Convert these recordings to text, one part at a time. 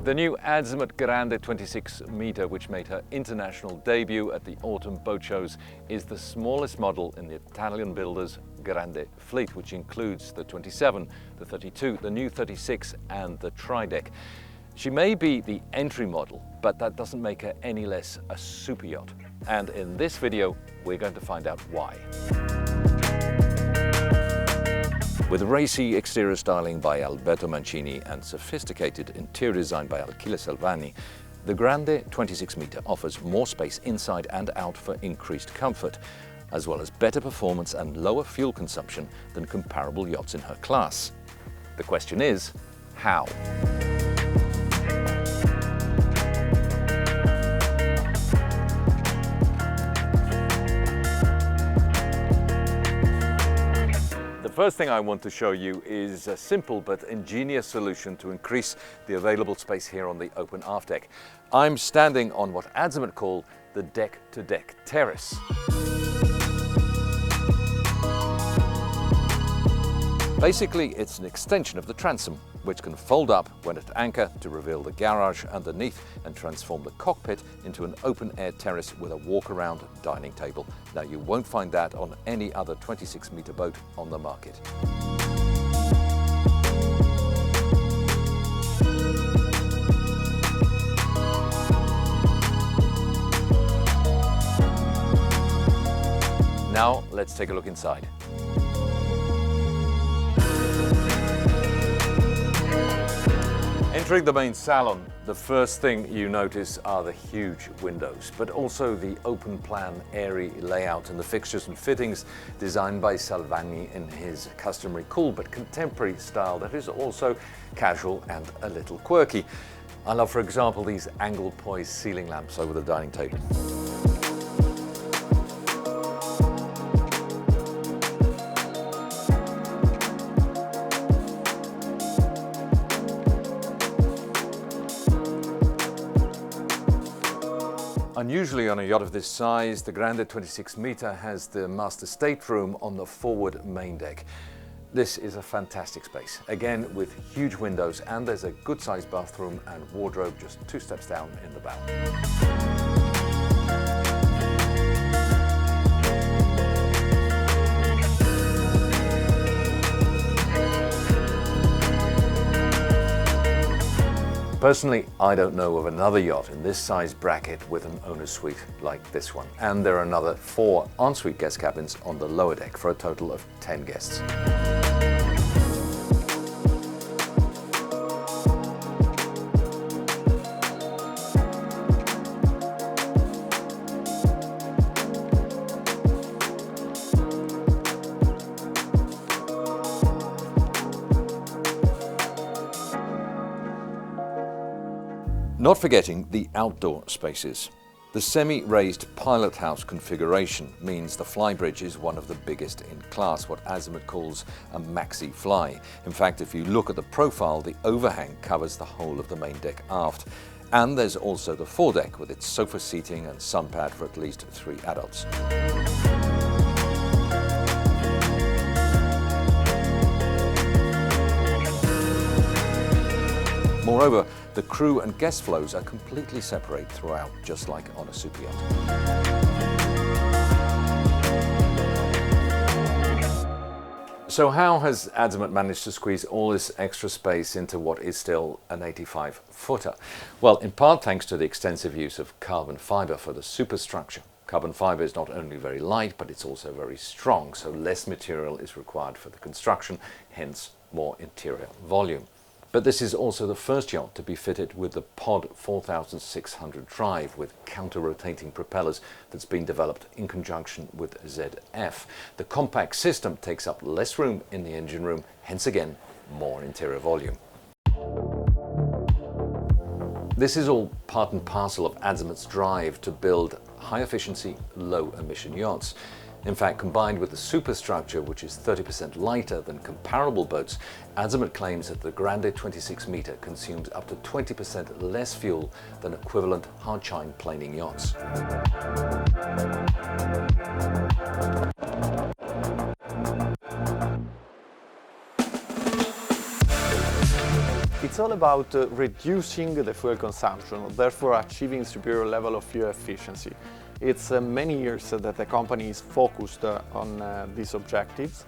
The new AZIMUT Grande 26M, which made her international debut at the autumn boat shows, is the smallest model in the Italian builder's Grande fleet, which includes the 27, the 32, the new 36 and the tri-deck. She may be the entry model, but that doesn't make her any less a super yacht. And in this video, we're going to find out why. With racy exterior styling by Alberto Mancini and sophisticated interior design by Achille Salvani, the Grande 26M offers more space inside and out for increased comfort, as well as better performance and lower fuel consumption than comparable yachts in her class. The question is, how? The first thing I want to show you is a simple but ingenious solution to increase the available space here on the open aft deck. I'm standing on what AZIMUT call the deck-to-deck terrace. Basically, it's an extension of the transom, which can fold up when at anchor to reveal the garage underneath and transform the cockpit into an open-air terrace with a walk-around dining table. Now, you won't find that on any other 26M boat on the market. Now, let's take a look inside. Entering the main salon, the first thing you notice are the huge windows, but also the open plan, airy layout and the fixtures and fittings designed by Salvani in his customary cool but contemporary style that is also casual and a little quirky. I love, for example, these angle poised ceiling lamps over the dining table. Unusually on a yacht of this size, the Grande 26M has the master stateroom on the forward main deck. This is a fantastic space, again with huge windows, and there's a good sized bathroom and wardrobe just 2 steps down in the bow. Personally, I don't know of another yacht in this size bracket with an owner's suite like this one. And there are another 4 ensuite guest cabins on the lower deck for a total of 10 guests. Not forgetting the outdoor spaces. The semi-raised pilot house configuration means the Flybridge is one of the biggest in class, what AZIMUT calls a maxi fly. In fact, if you look at the profile, the overhang covers the whole of the main deck aft. And there's also the foredeck with its sofa seating and sun pad for at least 3 adults. Moreover, the crew and guest flows are completely separate throughout, just like on a super yacht. So how has AZIMUT managed to squeeze all this extra space into what is still an 85-footer? Well, in part thanks to the extensive use of carbon fiber for the superstructure. Carbon fiber is not only very light, but it's also very strong, so less material is required for the construction, hence more interior volume. But this is also the first yacht to be fitted with the Pod 4600 drive with counter-rotating propellers that's been developed in conjunction with ZF. The compact system takes up less room in the engine room, hence again, more interior volume. This is all part and parcel of AZIMUT's drive to build high-efficiency, low-emission yachts. In fact, combined with the superstructure, which is 30% lighter than comparable boats, AZIMUT claims that the Grande 26M consumes up to 20% less fuel than equivalent hard-chine planing yachts. It's all about reducing the fuel consumption, therefore achieving superior level of fuel efficiency. It's many years that the company is focused on these objectives.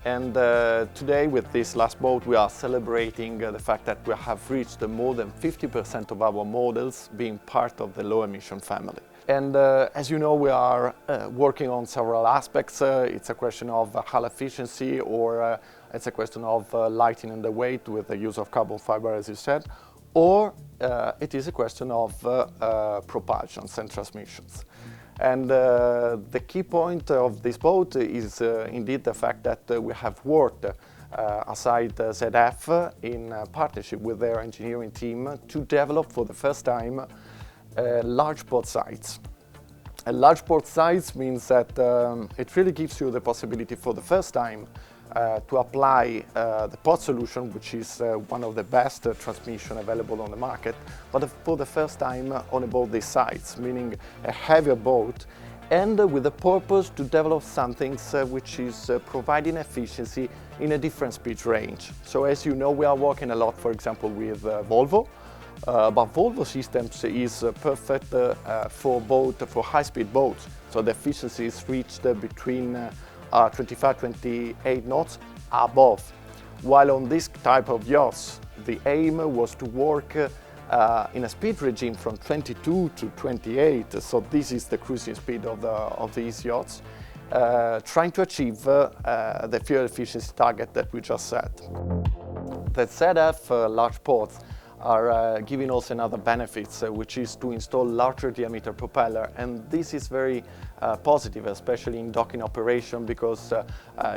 And today, with this last boat, we are celebrating the fact that we have reached more than 50% of our models being part of the low-emission family. And as you know, we are working on several aspects. It's a question of hull efficiency, or it's a question of lightening the weight with the use of carbon fiber, as you said, or it is a question of propulsions and transmissions. And the key point of this boat is indeed the fact that we have worked aside ZF in partnership with their engineering team to develop for the first time large port size. A large port size means that it really gives you the possibility for the first time to apply the port solution, which is one of the best transmission available on the market, but for the first time on a boat this size, meaning a heavier boat, and with the purpose to develop something which is providing efficiency in a different speed range. So as you know, we are working a lot, for example, with Volvo. But Volvo systems is perfect for high-speed boats. So the efficiency is reached between 25-28 knots above. While on this type of yachts, the aim was to work in a speed regime from 22 to 28. So this is the cruising speed of these yachts, trying to achieve the fuel efficiency target that we just set. The ZF large ports are giving also another benefits, which is to install larger diameter propeller, and this is very positive, especially in docking operation, because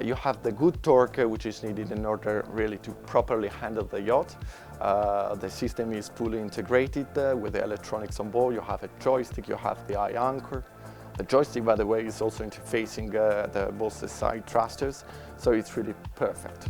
you have the good torque which is needed in order really to properly handle the yacht. The system is fully integrated with the electronics on board. You have a joystick, you have the eye anchor. The joystick, by the way, is also interfacing both the side thrusters, so it's really perfect.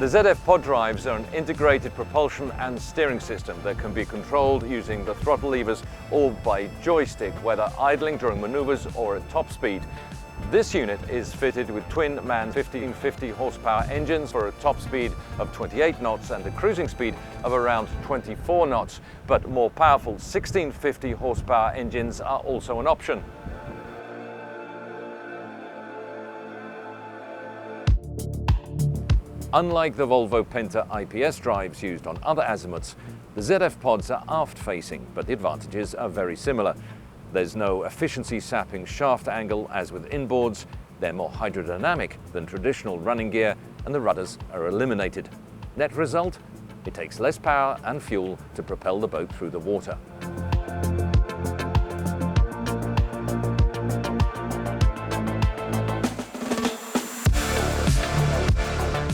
The ZF pod drives are an integrated propulsion and steering system that can be controlled using the throttle levers or by joystick, whether idling during maneuvers or at top speed. This unit is fitted with twin-man 1550 horsepower engines for a top speed of 28 knots and a cruising speed of around 24 knots, but more powerful 1650 horsepower engines are also an option. Unlike the Volvo Penta IPS drives used on other azimuts, the ZF pods are aft-facing, but the advantages are very similar. There's no efficiency-sapping shaft angle as with inboards, they're more hydrodynamic than traditional running gear, and the rudders are eliminated. Net result? It takes less power and fuel to propel the boat through the water.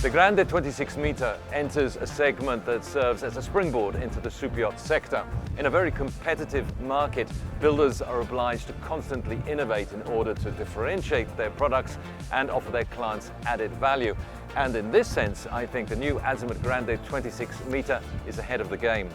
The Grande 26M enters a segment that serves as a springboard into the superyacht sector. In a very competitive market, builders are obliged to constantly innovate in order to differentiate their products and offer their clients added value. And in this sense, I think the new AZIMUT Grande 26M is ahead of the game.